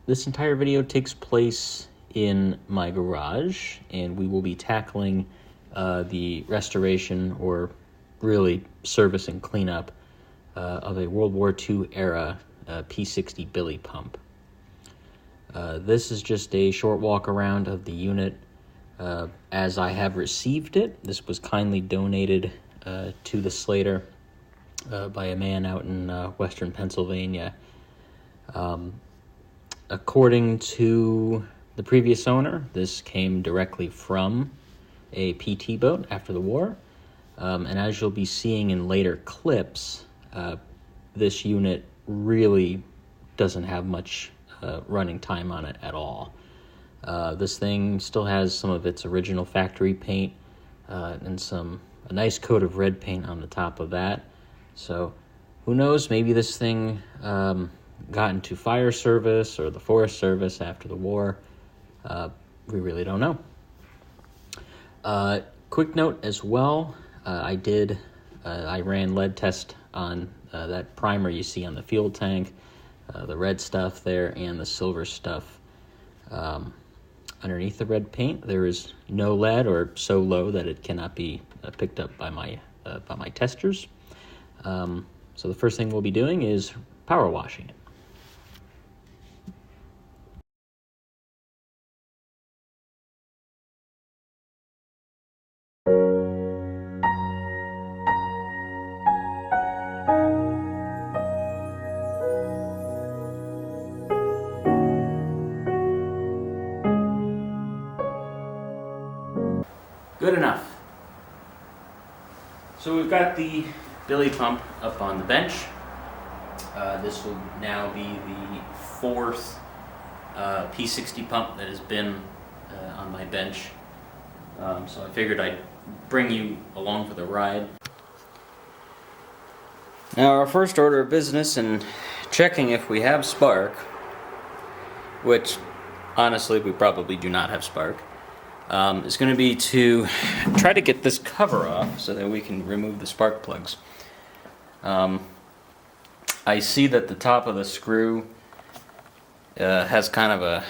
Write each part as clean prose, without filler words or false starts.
This entire video takes place in my garage, and we will be tackling the restoration, or really service and cleanup, of a World War II era P-60 billy pump. This is just a short walk around of the unit as I have received it. This was kindly donated to the Slater by a man out in western Pennsylvania. According to the previous owner, this came directly from a PT boat after the war. And as you'll be seeing in later clips, this unit really doesn't have much running time on it at all. This thing still has some of its original factory paint and a nice coat of red paint on the top of that. So who knows, maybe this thing got into fire service or the Forest Service after the war. We really don't know. Quick note as well, I ran lead test on that primer you see on the fuel tank, the red stuff there and the silver stuff. Underneath the red paint there is no lead, or so low that it cannot be picked up by my testers. So the first thing we'll be doing is power washing it. Good enough. So we've got the billy pump up on the bench. This will now be the fourth P-60 pump that has been on my bench. So I figured I'd bring you along for the ride. Now, our first order of business in checking if we have spark, which honestly we probably do not have spark, is going to be to try to get this cover off so that we can remove the spark plugs. I see that the top of the screw has kind of a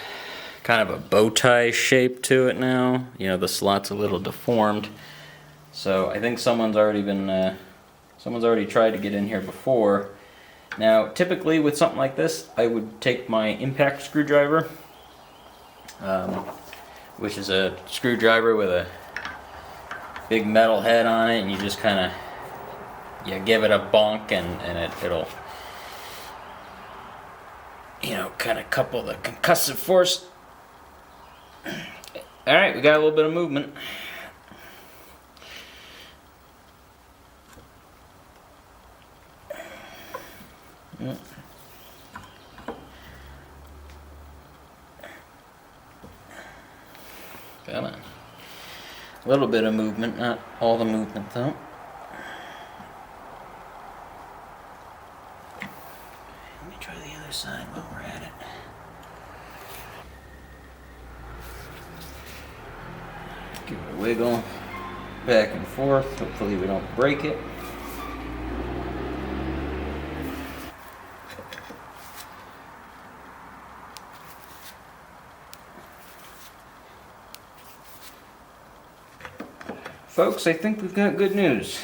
bow tie shape to it now. You know, the slot's a little deformed. So I think someone's already tried to get in here before. Now, typically with something like this, I would take my impact screwdriver, which is a screwdriver with a big metal head on it, and you just kind of give it a bonk, and it'll, you know, kind of couple the concussive force. All right, we got a little bit of movement. Come on. A little bit of movement, not all the movement though. Let me try the other side while we're at it. Give it a wiggle back and forth. Hopefully we don't break it. Folks, I think we've got good news.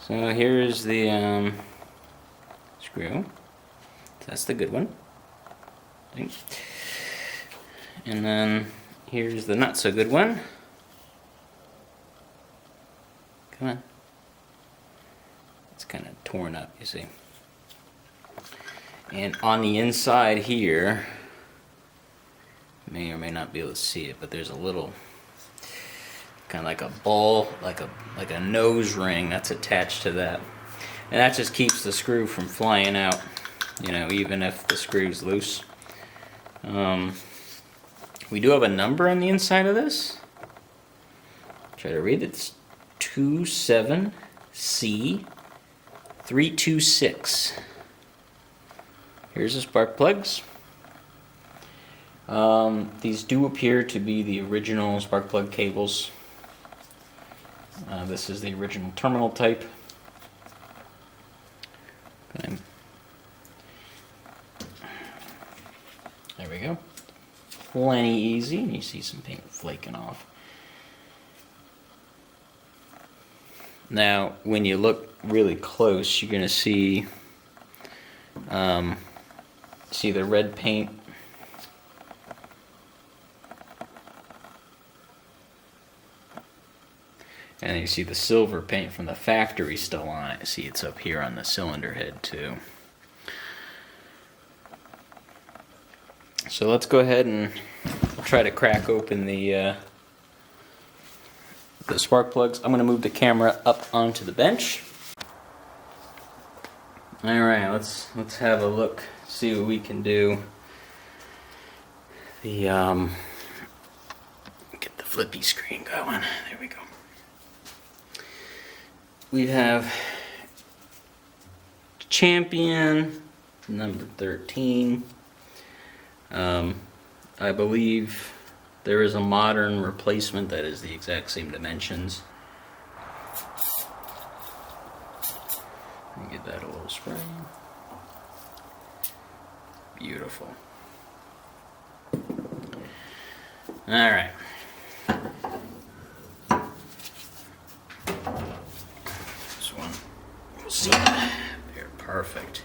So here's the screw. That's the good one. And then here's the not so good one. Come on. It's kind of torn up, you see. And on the inside here, you may or may not be able to see it, but there's a little kind of like a ball, like a nose ring that's attached to that. And that just keeps the screw from flying out, you know, even if the screw's loose. We do have a number on the inside of this. Try to read it. It's 27C 326. Here's the spark plugs. These do appear to be the original spark plug cables. This is the original terminal type. Okay. There we go. Plenty easy, and you see some paint flaking off. Now, when you look really close, you're going to see the red paint. And then you see the silver paint from the factory still on it. See, it's up here on the cylinder head too. So let's go ahead and try to crack open the spark plugs. I'm going to move the camera up onto the bench. All right, let's have a look, see what we can do. Get the flippy screen going. There we go. We have Champion number 13. I believe there is a modern replacement that is the exact same dimensions. Let me get that a little spray. Beautiful. All right. This one, we'll see. They're perfect.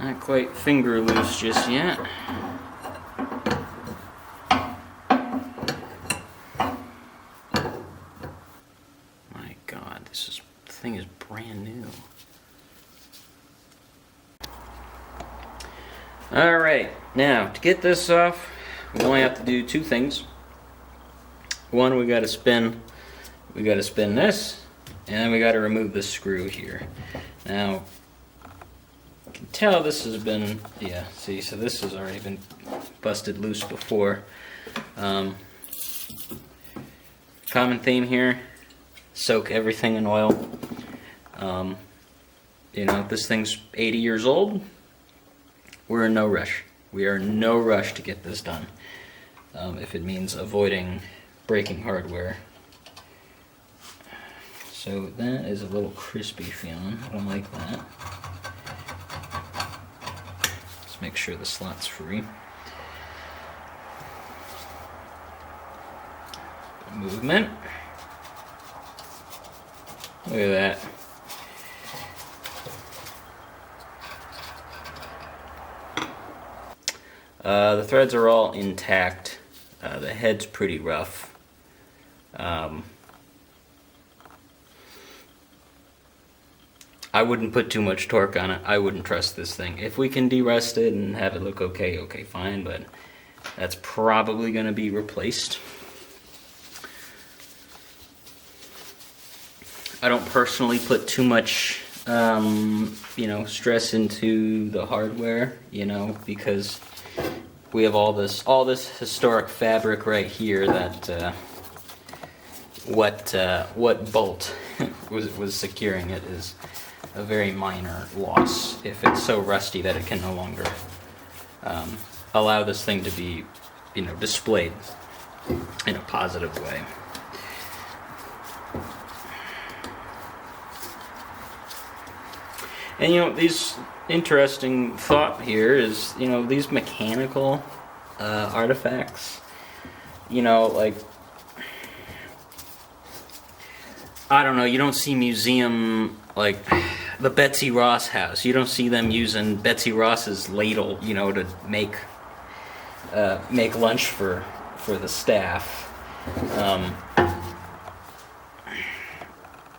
Not quite finger loose just yet. My God, this thing is brand new. All right, now to get this off, we only have to do two things. One, we got to spin this, and then we got to remove this screw here. Now, you can tell this has been, yeah, see, so this has already been busted loose before. Common theme here, soak everything in oil. You know, this thing's 80 years old. We're in no rush. We are in no rush to get this done. If it means avoiding breaking hardware. So that is a little crispy feeling. I don't like that. Let's make sure the slot's free. Movement. Look at that. The threads are all intact. The head's pretty rough. I wouldn't put too much torque on it. I wouldn't trust this thing. If we can de-rust it and have it look okay, fine, but that's probably going to be replaced. I don't personally put too much, stress into the hardware, because we have all this historic fabric right here that what bolt was securing it is a very minor loss if it's so rusty that it can no longer allow this thing to be, displayed in a positive way. And these interesting thought here is, these mechanical artifacts, like, I don't know, you don't see museum, like the Betsy Ross house, you don't see them using Betsy Ross's ladle, to make lunch for the staff.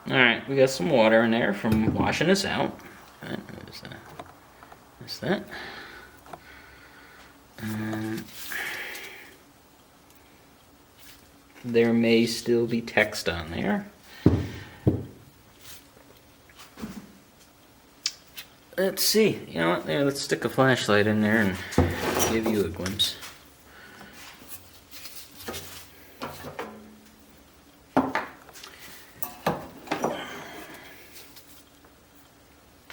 Alright, we got some water in there from washing this out. What's that? There may still be text on there. Let's see. You know what? There, let's stick a flashlight in there and give you a glimpse.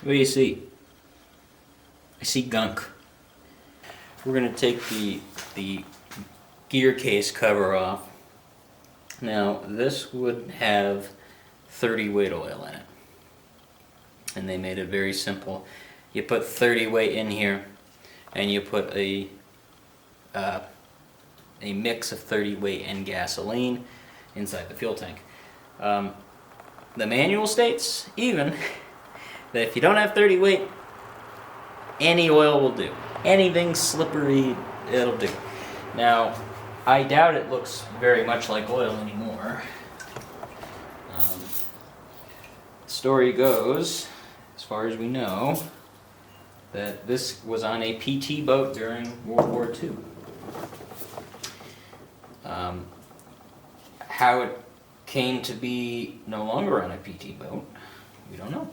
What do you see? I see gunk. We're going to take the gear case cover off. Now, this would have 30 weight oil in it. And they made it very simple. You put 30 weight in here, and you put a mix of 30 weight and gasoline inside the fuel tank. The manual states even that if you don't have 30 weight, any oil will do. Anything slippery, it'll do. Now, I doubt it looks very much like oil anymore. Story goes, as far as we know, that this was on a PT boat during World War II. How it came to be no longer on a PT boat, we don't know.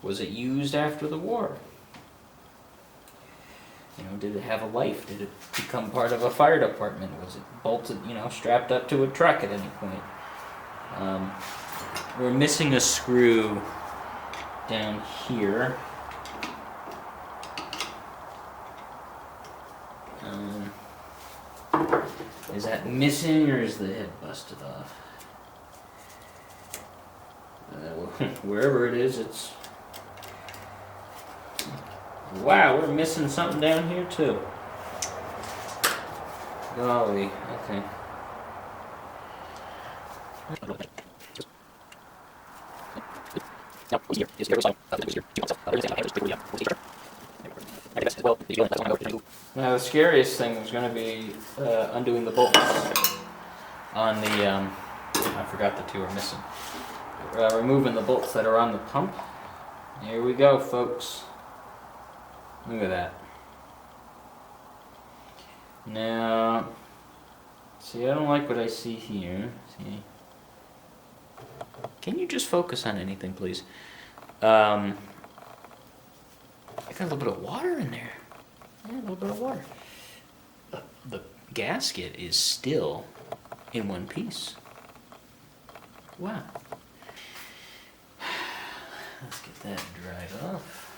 Was it used after the war? You know, did it have a life? Did it become part of a fire department? Was it bolted, strapped up to a truck at any point? We're missing a screw down here. Is that missing, or is the head busted off? Wherever it is, it's... Wow, we're missing something down here too. Golly, okay. Now the scariest thing is going to be undoing the bolts on the, I forgot the two are missing. Removing the bolts that are on the pump. Here we go, folks. Look at that. Now, see, I don't like what I see here. See? Can you just focus on anything, please? I got a little bit of water in there. Yeah, a little bit of water. The gasket is still in one piece. Wow. Let's get that dried off.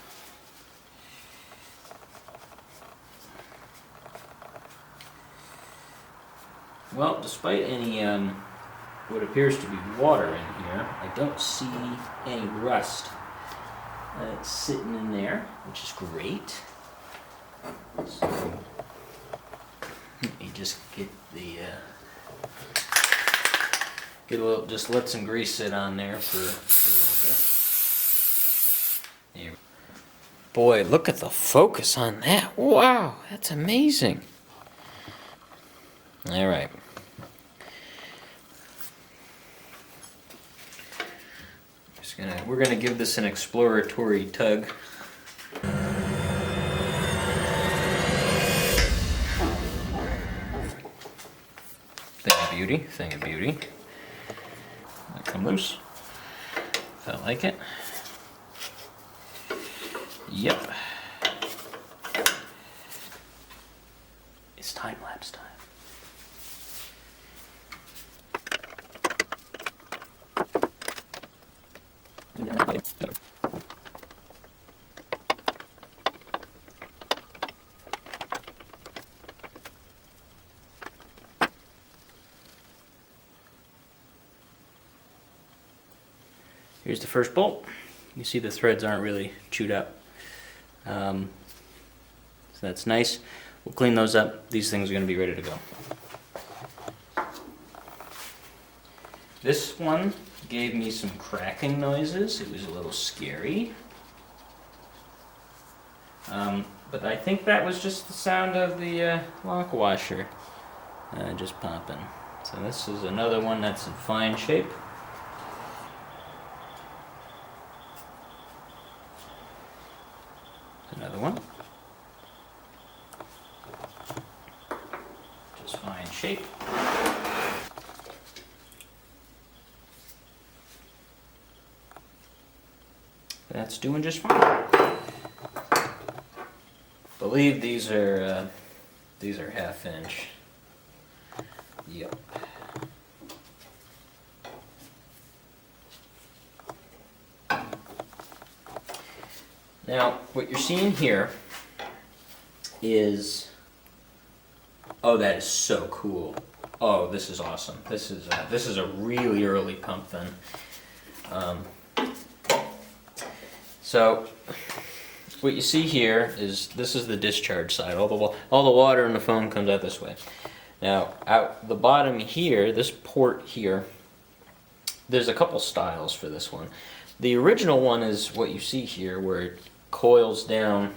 Well, despite any what appears to be water in here, I don't see any rust sitting in there, which is great. So, let me just get the just let some grease sit on there for a little bit. There. Boy, look at the focus on that! Wow, that's amazing. All right. We're gonna give this an exploratory tug. Thing of beauty. That come loose. Felt like it. Yep. It's time-lapse time. Here's the first bolt. You see the threads aren't really chewed up. So that's nice. We'll clean those up. These things are going to be ready to go. This one gave me some cracking noises. It was a little scary. But I think that was just the sound of the lock washer just popping. So this is another one that's in fine shape. Another one. Just fine shape. That's doing just fine. Believe these are 1/2 inch. Yep. Now, what you're seeing here is, oh, that is so cool. Oh, this is awesome. This is a really early pump then. So what you see here is this is the discharge side. All the water in the foam comes out this way. Now, out the bottom here, this port here, there's a couple styles for this one. The original one is what you see here, where it coils down.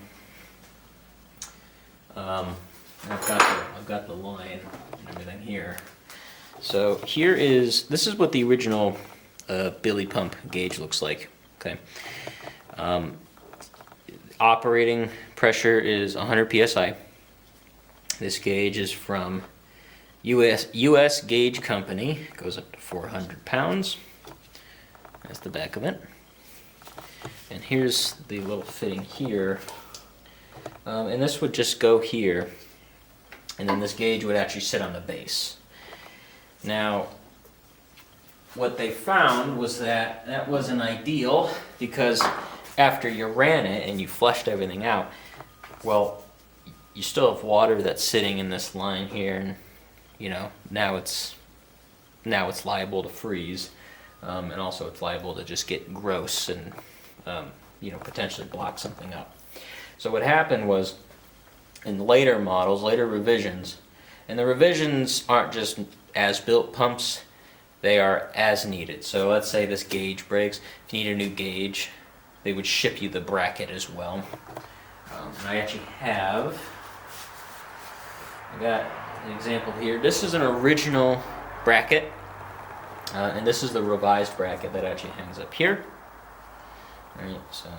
I've got the line and everything here. So this is what the original Billy pump gauge looks like. Okay. Operating pressure is 100 psi. This gauge is from US Gauge Company. It goes up to 400 pounds. That's the back of it. And here's the little fitting here. And this would just go here. And then this gauge would actually sit on the base. Now, what they found was that wasn't ideal, because after you ran it and you flushed everything out, well, you still have water that's sitting in this line here, and you know, now it's liable to freeze, and also it's liable to just get gross and you know, potentially block something up. So what happened was, in later models, later revisions, and the revisions aren't just as-built pumps, they are as needed. So let's say this gauge breaks, if you need a new gauge, they would ship you the bracket as well. And I actually I got an example here. This is an original bracket, and this is the revised bracket that actually hangs up here. Alright, so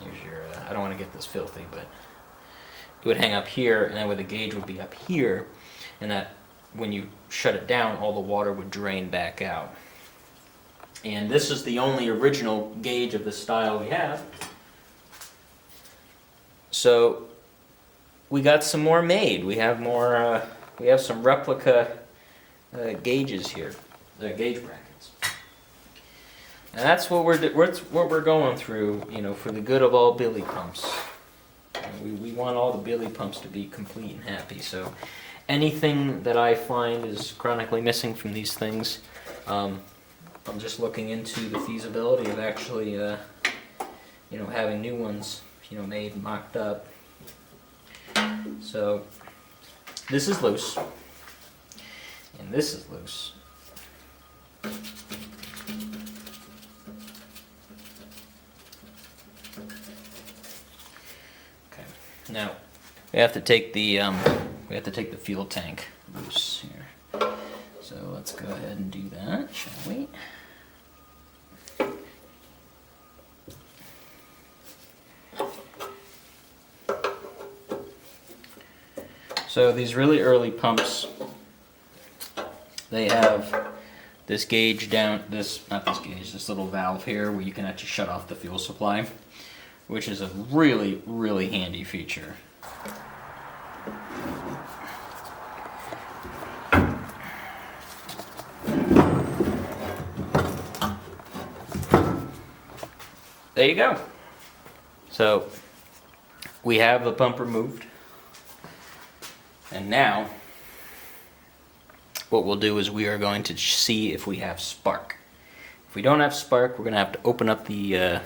here's your, I don't want to get this filthy, but it would hang up here, and then where the gauge would be up here, and that when you shut it down, all the water would drain back out. And this is the only original gauge of this style we have. So we got some more made. We have more. We have some replica gauges here, the gauge brackets. And that's what we're going through, you know, for the good of all Billy pumps. We want all the Billy pumps to be complete and happy. So anything that I find is chronically missing from these things, I'm just looking into the feasibility of actually, you know, having new ones, you know, made and mocked up. So this is loose, and this is loose. Okay, now we have to take the fuel tank loose here. So let's go ahead and do that, shall we? So these really early pumps, they have this gauge down, this little valve here where you can actually shut off the fuel supply, which is a really, really handy feature. There you go. So we have the pump removed. And now what we'll do is we are going to see if we have spark. If we don't have spark, we're going to have to open up the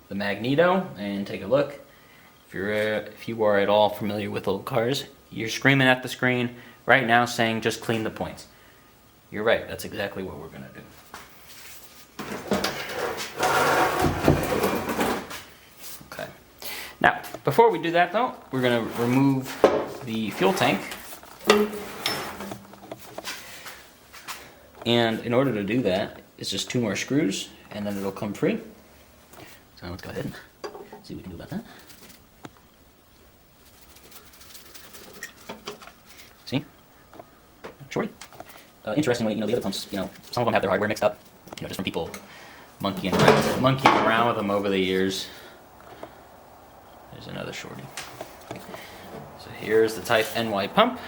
magneto and take a look. If you are at all familiar with old cars, you're screaming at the screen right now saying just clean the points. You're right, that's exactly what we're going to do. Now, before we do that though, we're going to remove the fuel tank. And in order to do that, it's just 2 more screws and then it'll come free. So let's go ahead and see what we can do about that. See? Shorty. Interestingly, you know, the other pumps, you know, some of them have their hardware mixed up, you know, just from people monkeying around with them over the years. There's another shorty. So here's the Type NY pump,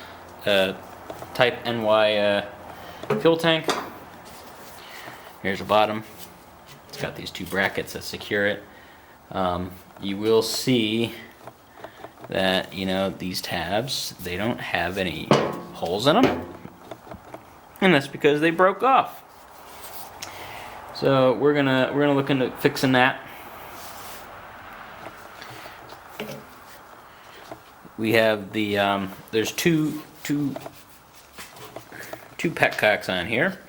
Type NY fuel tank. Here's the bottom. It's got these 2 brackets that secure it. you will see that, you know, these tabs, they don't have any holes in them, and that's because they broke off. So we're gonna look into fixing that. We have the there's two petcocks on here.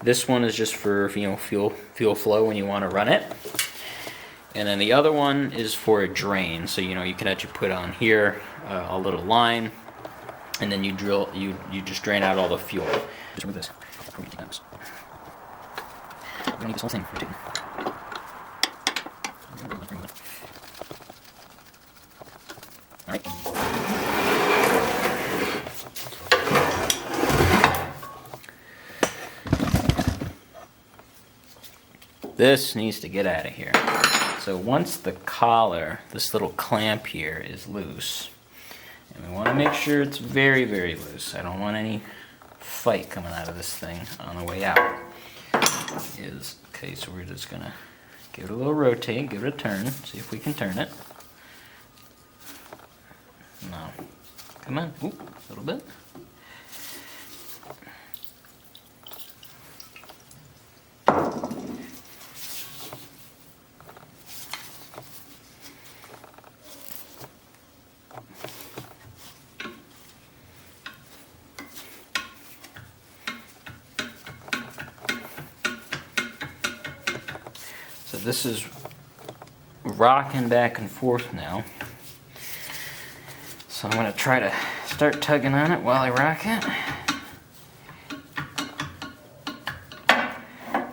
This one is just for, you know, fuel flow when you want to run it, and then the other one is for a drain. So, you know, you can actually put on here a little line, and then you just drain out all the fuel. Just remove this. We're gonna need this whole thing for two. All right. This needs to get out of here. So once the collar, this little clamp here, is loose, and we want to make sure it's very, very loose. I don't want any fight coming out of this thing on the way out. Okay, so we're just gonna give it a little rotate, give it a turn, see if we can turn it. No. Come on. Ooh, a little bit. So this is rocking back and forth now. So I'm going to try to start tugging on it while I rock it.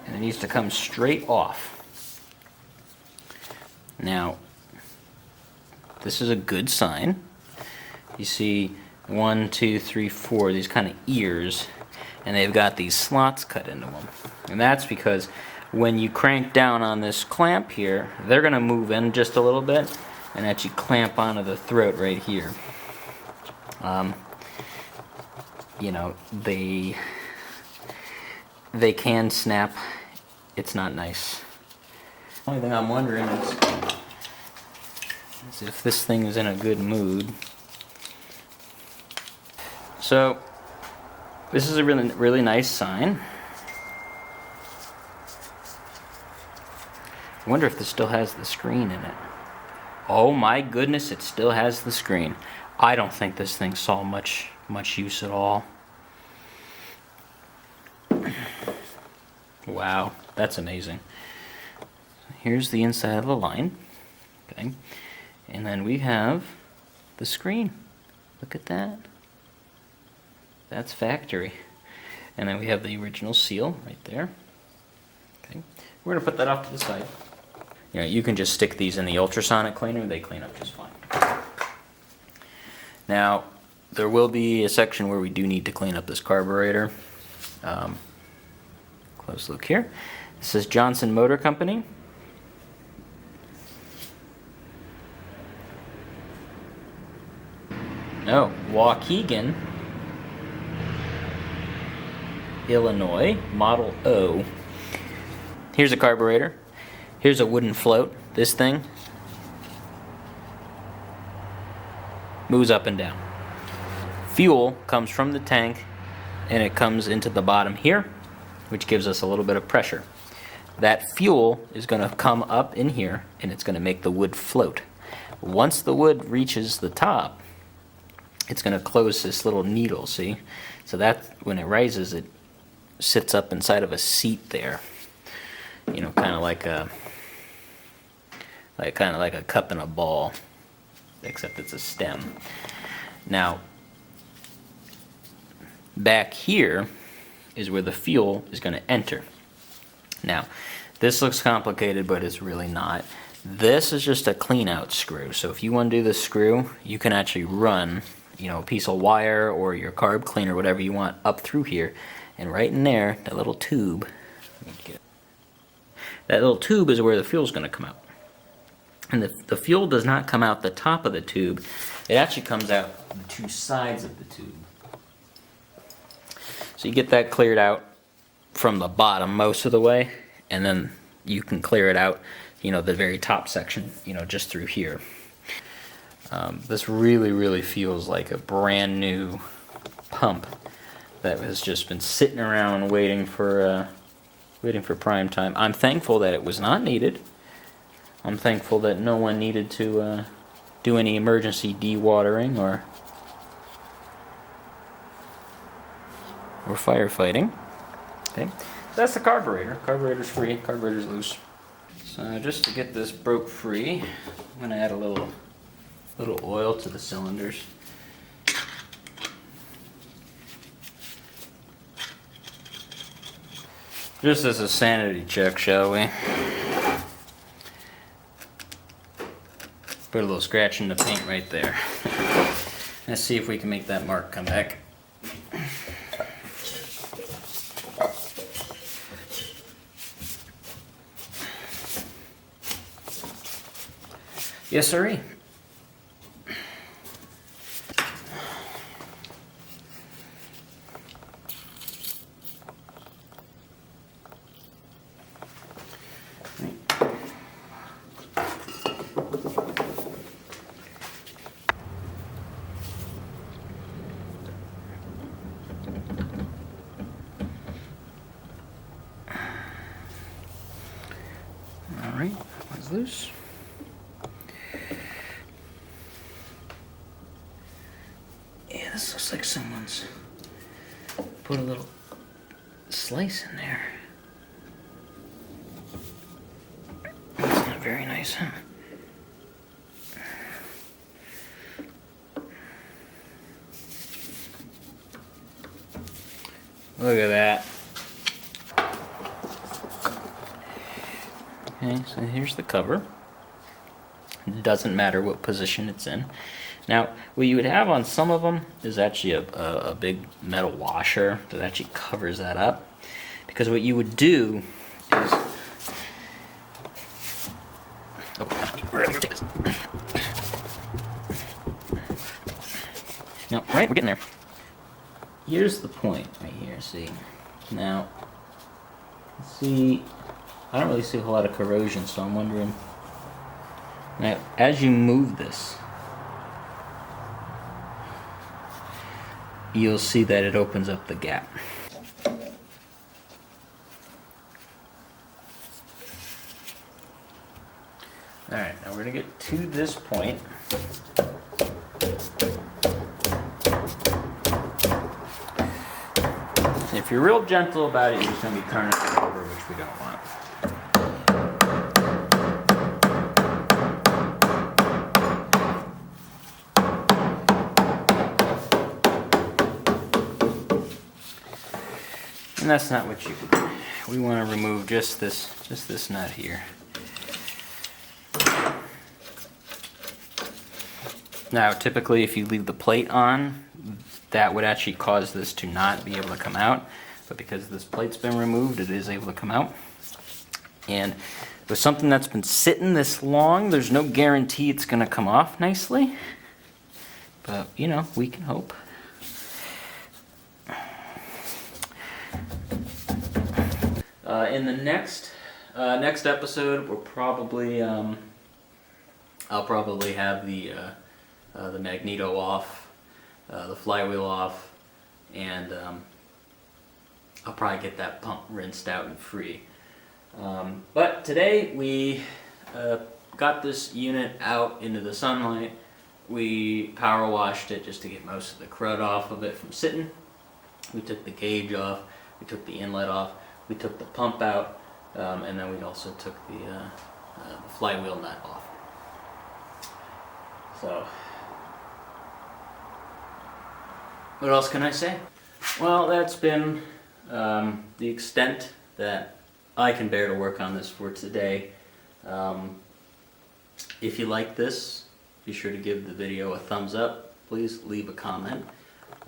And it needs to come straight off. Now, this is a good sign. You see 1, 2, 3, 4, these kind of ears, and they've got these slots cut into them. And that's because when you crank down on this clamp here, they're going to move in just a little bit and actually clamp onto the throat right here. You know, they can snap. It's not nice. The only thing I'm wondering is if this thing is in a good mood. So this is a really nice sign. I wonder if this still has the screen in it. Oh my goodness, it still has the screen. I don't think this thing saw much use at all. Wow, that's amazing. Here's the inside of the line. Okay. And then we have the screen. Look at that. That's factory. And then we have the original seal right there. Okay. We're going to put that off to the side. You know, you can just stick these in the ultrasonic cleaner. They clean up just fine. Now, there will be a section where we do need to clean up this carburetor. Close look here. This is Johnson Motor Company. No, Waukegan, Illinois, Model O. Here's a carburetor. Here's a wooden float. This thing moves up and down. Fuel comes from the tank and it comes into the bottom here, which gives us a little bit of pressure. That fuel is going to come up in here and it's going to make the wood float. Once the wood reaches the top, it's going to close this little needle, see? So that when it rises, it sits up inside of a seat there. You know, kind of like a cup and a ball, except it's a stem. Now, back here is where the fuel is going to enter. Now, this looks complicated, but it's really not. This is just a clean out screw. So if you want to do the screw, you can actually run, you know, a piece of wire or your carb cleaner, whatever you want, up through here. And right in there, that little tube, that little tube is where the fuel is going to come out. And the fuel does not come out the top of the tube. It actually comes out the two sides of the tube. So you get that cleared out from the bottom most of the way, and then you can clear it out the very top section, just through here. This really feels like a brand new pump that has just been sitting around waiting for prime time. I'm thankful that it was not needed. I'm thankful that no one needed to do any emergency dewatering or firefighting. Okay, so that's the carburetor. Carburetor's free. Carburetor's loose. So just to get this broke free, I'm gonna add a little oil to the cylinders. Just as a sanity check, shall we? Put a little scratch in the paint right there. Let's see if we can make that mark come back. Yes, sirree. All right, one's loose. Yeah, this looks like someone's put a little slice in there. That's not very nice, huh? Look at that. Okay, so here's the cover. It doesn't matter what position it's in. Now, what you would have on some of them is actually a big metal washer that actually covers that up. Because what you would do is... No, right, we're getting there. Here's the point right here, see? Now, see, I don't really see a whole lot of corrosion, so I'm wondering... Now, as you move this, you'll see that it opens up the gap. Alright, now we're going to get to this point. If you're real gentle about it, you're just going to be turning it over, which we don't want. And that's not what you want. We want to remove just this nut here. Now, typically, if you leave the plate on, that would actually cause this to not be able to come out. But because this plate's been removed, it is able to come out. And with something that's been sitting this long, there's no guarantee it's going to come off nicely. But, we can hope. In the next episode, we'll probably I'll probably have the magneto off, the flywheel off, and I'll probably get that pump rinsed out and free. But today we got this unit out into the sunlight. We power washed it just to get most of the crud off of it from sitting. We took the gauge off. We took the inlet off. We took the pump out, and then we also took the flywheel nut off. So, what else can I say? Well, that's been the extent that I can bear to work on this for today. If you like this, be sure to give the video a thumbs up. Please leave a comment.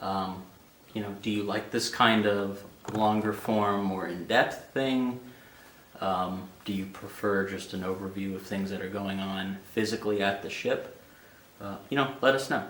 Do you like this kind of longer form, more in-depth thing? Do you prefer just an overview of things that are going on physically at the ship? Let us know.